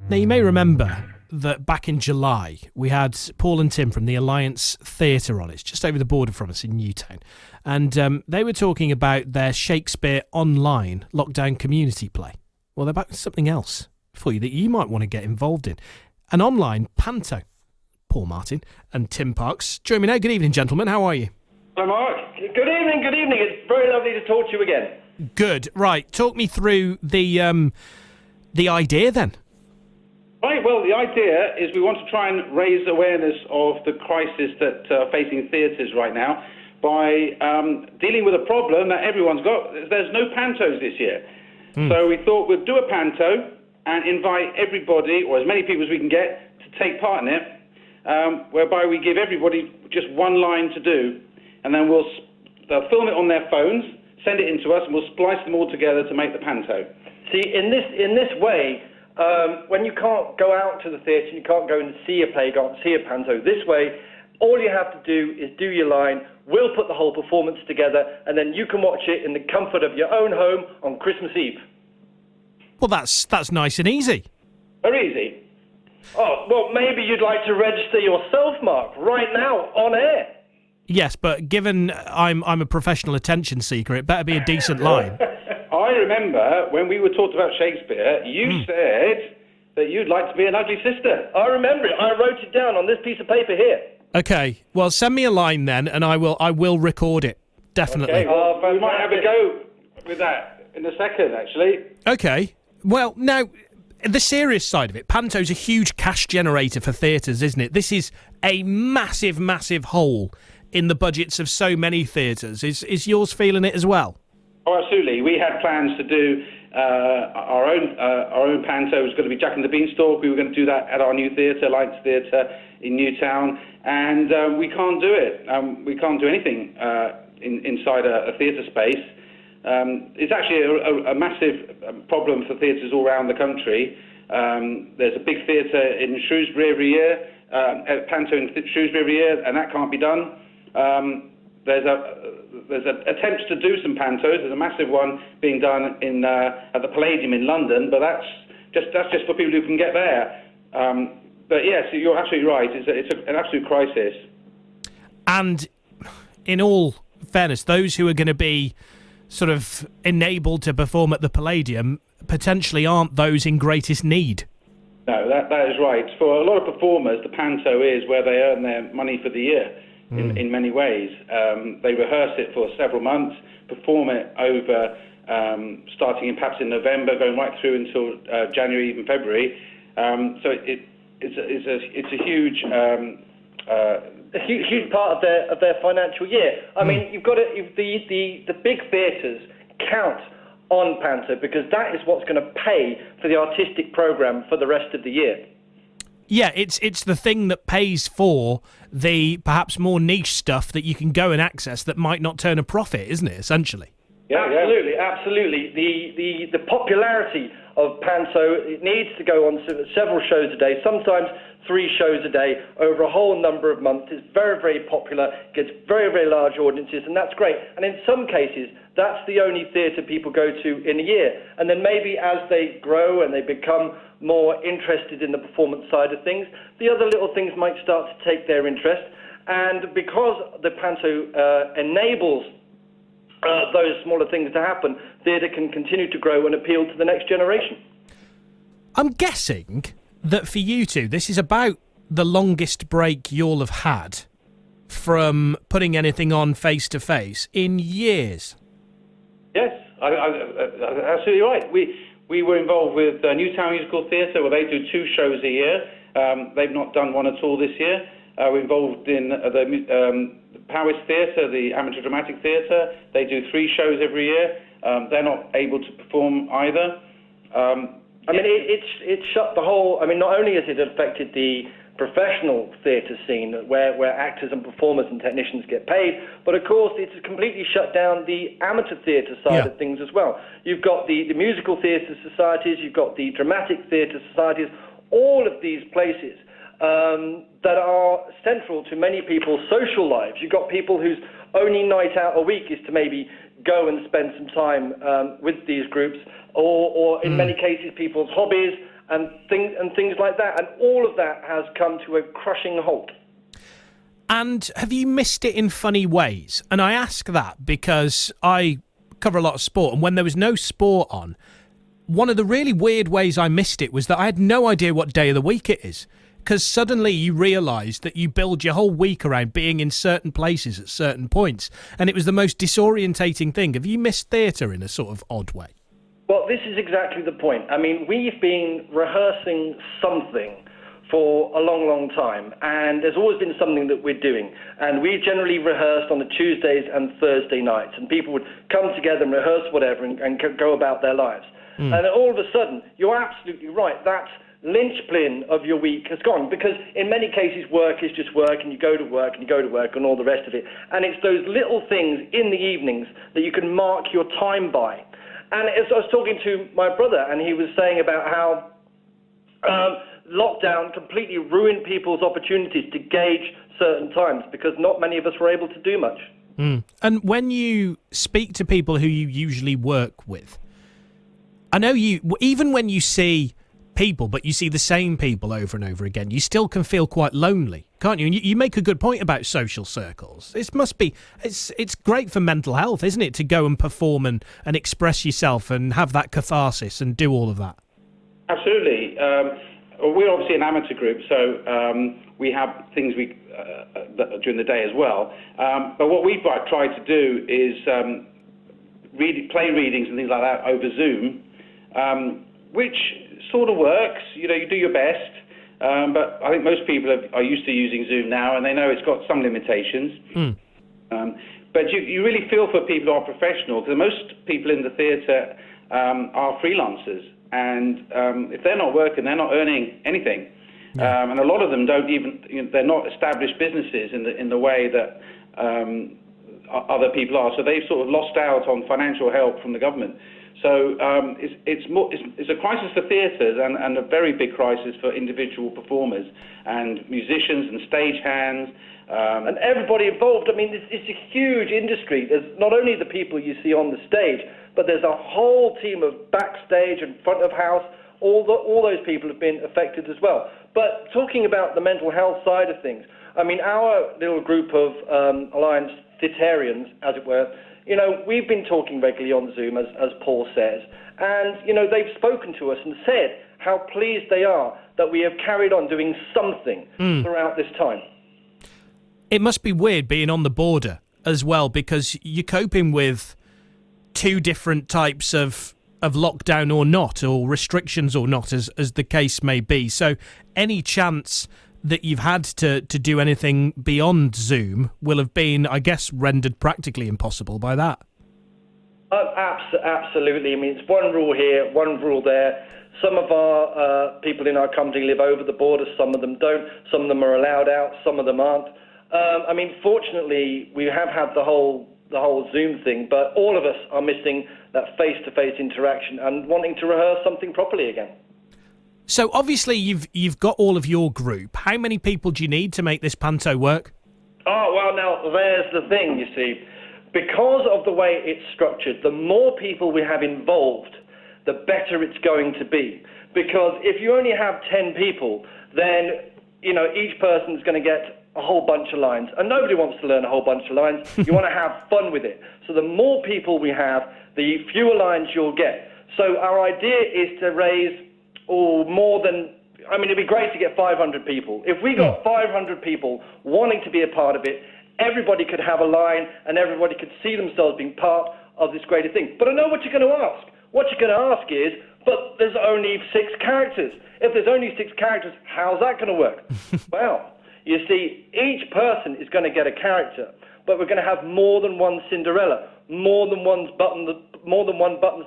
Now, you may remember that back in July, we had Paul and Tim from the Alliance Theatre on. It's just over the border from us in Newtown. And they were talking about their Shakespeare online lockdown community play. Well, they're about something else for you that you might want to get involved in. An online panto. Paul Martin and Tim Parks. Join me now. Good evening, gentlemen. How are you? Hi, Mark. Good evening, good evening. It's very lovely to talk to you again. Good. Right. Talk me through the idea then. Right, well, the idea is we want to try and raise awareness of the crisis that facing theatres right now by dealing with a problem that everyone's got. There's no pantos this year. So we thought we'd do a panto and invite everybody, or as many people as we can get, to take part in it, whereby we give everybody just one line to do, and then they'll film it on their phones, send it in to us, and we'll splice them all together to make the panto. See, in this way, when you can't go out to the theatre, you can't go and see a play, go and see a panto, this way, all you have to do is do your line, we'll put the whole performance together, and then you can watch it in the comfort of your own home on Christmas Eve. Well, that's nice and easy. Very easy. Oh, well, maybe you'd like to register yourself, Mark, right now, on air. Yes, but given I'm a professional attention seeker, it better be a decent line. I remember when we were talked about Shakespeare, you said that you'd like to be an ugly sister. I remember it. I wrote it down on this piece of paper here. Okay, well, send me a line then, and I will record it. Definitely. Okay, well, we might have a go with that in a second, actually. Okay. Well, now, the serious side of it, panto's a huge cash generator for theatres, isn't it? This is a massive, massive hole in the budgets of so many theatres. Is yours feeling it as well? Oh, absolutely. We had plans to do our own panto. It was going to be Jack and the Beanstalk. We were going to do that at our new theatre, Alliance Theatre in Newtown, and we can't do it. We can't do anything inside a theatre space. It's actually a massive problem for theatres all around the country. There's a big theatre in Shrewsbury every year, a panto in Shrewsbury every year, and that can't be done. There's attempts to do some pantos. There's a massive one being done at the Palladium in London, but that's just for people who can get there. But yes, you're absolutely right. It's an absolute crisis. And in all fairness, those who are going to be sort of enabled to perform at the Palladium potentially aren't those in greatest need. No, that is right. For a lot of performers, the panto is where they earn their money for the year. In many ways. They rehearse it for several months, perform it over, starting perhaps in November, going right through until January, even February. So it's a huge... a huge part of their financial year. I mean, you've got the big theatres count on panto because that is what's going to pay for the artistic programme for the rest of the year. Yeah, it's the thing that pays for the perhaps more niche stuff that you can go and access that might not turn a profit, isn't it, essentially? Yeah, absolutely. The popularity of panto, it needs to go on several shows a day, sometimes 3 shows a day over a whole number of months. It's very, very popular, gets very, very large audiences, and that's great. And in some cases, that's the only theatre people go to in a year. And then maybe as they grow and they become more interested in the performance side of things, the other little things might start to take their interest. And because the panto enables those smaller things to happen, theatre can continue to grow and appeal to the next generation. I'm guessing that for you two, this is about the longest break you'll have had from putting anything on face-to-face in years. Yes, absolutely right. We were involved with Newtown Musical Theatre, where they do 2 shows a year. They've not done one at all this year. We're involved in the Powys Theatre, the Amateur Dramatic Theatre. They do 3 shows every year. They're not able to perform either. I mean, it's shut the whole... I mean, not only has it affected the professional theatre scene where actors and performers and technicians get paid, but of course it's completely shut down the amateur theatre side of things as well. You've got the musical theatre societies, you've got the dramatic theatre societies, all of these places that are central to many people's social lives. You've got people whose only night out a week is to maybe go and spend some time with these groups, or in many cases people's hobbies and things like that. And all of that has come to a crushing halt. And have you missed it in funny ways? And I ask that because I cover a lot of sport, and when there was no sport on, one of the really weird ways I missed it was that I had no idea what day of the week it is. Because suddenly you realise that you build your whole week around being in certain places at certain points. And it was the most disorientating thing. Have you missed theatre in a sort of odd way? Well, this is exactly the point. I mean, we've been rehearsing something for a long, long time, and there's always been something that we're doing. And we generally rehearsed on the Tuesdays and Thursday nights, and people would come together and rehearse whatever and go about their lives. And then all of a sudden, you're absolutely right, that linchpin of your week has gone, because in many cases work is just work, and you go to work and you go to work and all the rest of it. And it's those little things in the evenings that you can mark your time by. And as I was talking to my brother, and he was saying about how lockdown completely ruined people's opportunities to gauge certain times, because not many of us were able to do much. And when you speak to people who you usually work with, I know even when you see people, but you see the same people over and over again, you still can feel quite lonely, can't you? And you make a good point about social circles. It's great for mental health, isn't it, to go and perform and express yourself and have that catharsis and do all of that? Absolutely. We're obviously an amateur group, so we have things during the day as well. But what we've tried to do is play readings and things like that over Zoom, which sort of works. You do your best, but I think most people are used to using Zoom now, and they know it's got some limitations. But you really feel for people who are professional, because most people in the theatre are freelancers, and if they're not working, they're not earning anything. And a lot of them don't even, they're not established businesses in the way that other people are. So they've sort of lost out on financial help from the government. So it's a crisis for theatres and a very big crisis for individual performers and musicians and stagehands. And everybody involved. I mean, it's a huge industry. There's not only the people you see on the stage, but there's a whole team of backstage and front of house. All those people have been affected as well. But talking about the mental health side of things, I mean, our little group of Alliance Theaterians, as it were, we've been talking regularly on Zoom, as Paul says, and, they've spoken to us and said how pleased they are that we have carried on doing something throughout this time. It must be weird being on the border as well, because you're coping with two different types of lockdown or not, or restrictions or not, as the case may be. So any chance that you've had to do anything beyond Zoom will have been, I guess, rendered practically impossible by that. Absolutely. I mean, it's one rule here, one rule there. Some of our people in our company live over the border, some of them don't. Some of them are allowed out, some of them aren't. I mean, fortunately, we have had the whole Zoom thing, but all of us are missing that face-to-face interaction and wanting to rehearse something properly again. So obviously you've got all of your group. How many people do you need to make this panto work? Oh, well, now, there's the thing, you see. Because of the way it's structured, the more people we have involved, the better it's going to be. Because if you only have 10 people, then, each person's going to get a whole bunch of lines. And nobody wants to learn a whole bunch of lines. You want to have fun with it. So the more people we have, the fewer lines you'll get. So our idea is to raise more than, it'd be great to get 500 people. If we got 500 people wanting to be a part of it, everybody could have a line and everybody could see themselves being part of this greater thing. But I know what you're going to ask. What you're going to ask is, but there's only 6 characters. If there's only 6 characters, how's that going to work? Well, you see, each person is going to get a character, but we're going to have more than one Cinderella, more than one buttons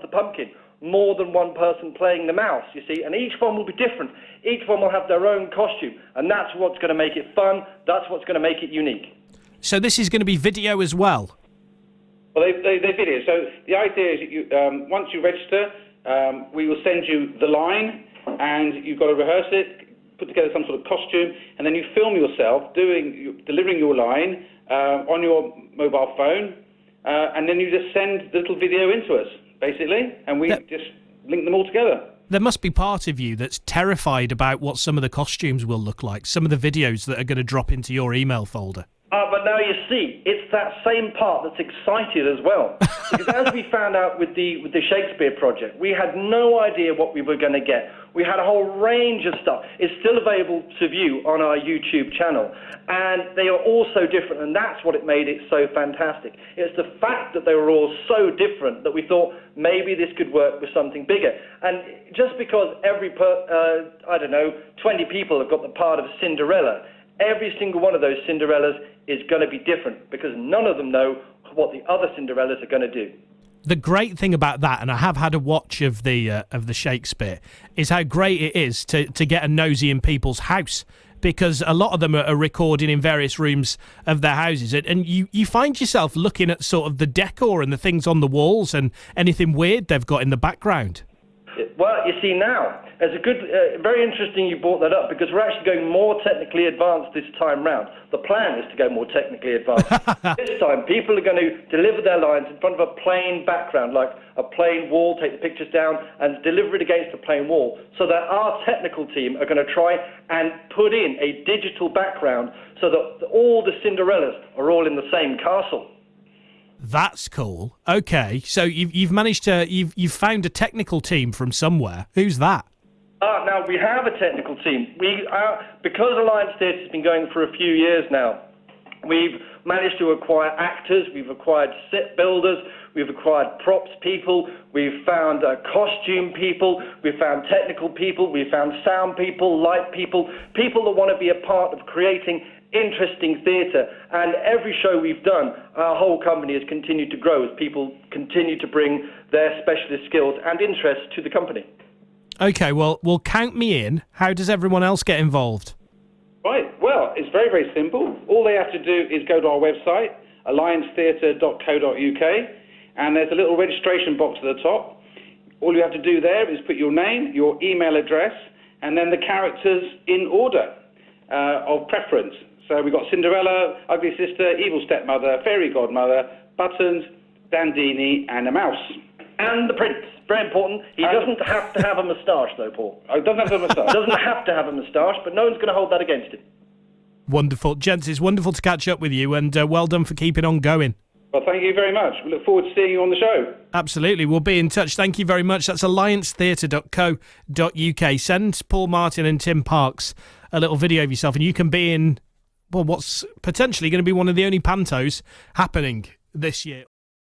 the pumpkin, more than one person playing the mouse, you see, and each one will be different. Each one will have their own costume, and that's what's going to make it fun. That's what's going to make it unique. So this is going to be video as well? Well, they video. So the idea is once you register, we will send you the line, and you've got to rehearse it, put together some sort of costume, and then you film yourself delivering your line on your mobile phone, and then you just send the little video into us, basically, and we just link them all together. there must be part of you that's terrified about what some of the costumes will look like, some of the videos that are going to drop into your email folder. But now you see, it's that same part that's excited as well. Because as we found out with the Shakespeare project, we had no idea what we were going to get. We had a whole range of stuff. It's still available to view on our YouTube channel. And they are all so different, and that's what it made it so fantastic. It's the fact that they were all so different that we thought maybe this could work with something bigger. And just because 20 people have got the part of Cinderella, every single one of those Cinderellas is going to be different because none of them know what the other Cinderellas are going to do. The great thing about that, and I have had a watch of the Shakespeare, is how great it is to get a nosy in people's house, because a lot of them are recording in various rooms of their houses, and you find yourself looking at sort of the decor and the things on the walls and anything weird they've got in the background. Well, you see now, it's very interesting you brought that up because we're actually going more technically advanced this time round. The plan is to go more technically advanced. This time, people are going to deliver their lines in front of a plain background, like a plain wall, take the pictures down and deliver it against a plain wall, so that our technical team are going to try and put in a digital background so that all the Cinderellas are all in the same castle. That's cool. Okay, so you've managed to you've found a technical team from somewhere. Who's that? Now we have a technical team. Because Alliance Theatre has been going for a few years now, we've managed to acquire actors, we've acquired set builders, we've acquired props people, we've found costume people, we've found technical people, we've found sound people, light people, people that want to be a part of creating interesting theatre. And every show we've done, our whole company has continued to grow as people continue to bring their specialist skills and interests to the company. Okay, well, count me in. How does everyone else get involved? Right, well, it's very, very simple. All they have to do is go to our website, alliancetheatre.co.uk, and there's a little registration box at the top. All you have to do there is put your name, your email address, and then the characters in order of preference. So we've got Cinderella, Ugly Sister, Evil Stepmother, Fairy Godmother, Buttons, Dandini, and a mouse. And the prince. Very important. He doesn't have to have a moustache, though, Paul. Oh, doesn't have to have a moustache. Doesn't have to have a moustache, but no one's going to hold that against him. Wonderful. Gents, it's wonderful to catch up with you, and well done for keeping on going. Well, thank you very much. We look forward to seeing you on the show. Absolutely. We'll be in touch. Thank you very much. That's alliancetheatre.co.uk. Send Paul Martin and Tim Parks a little video of yourself, and you can be in, well, what's potentially going to be one of the only pantos happening this year.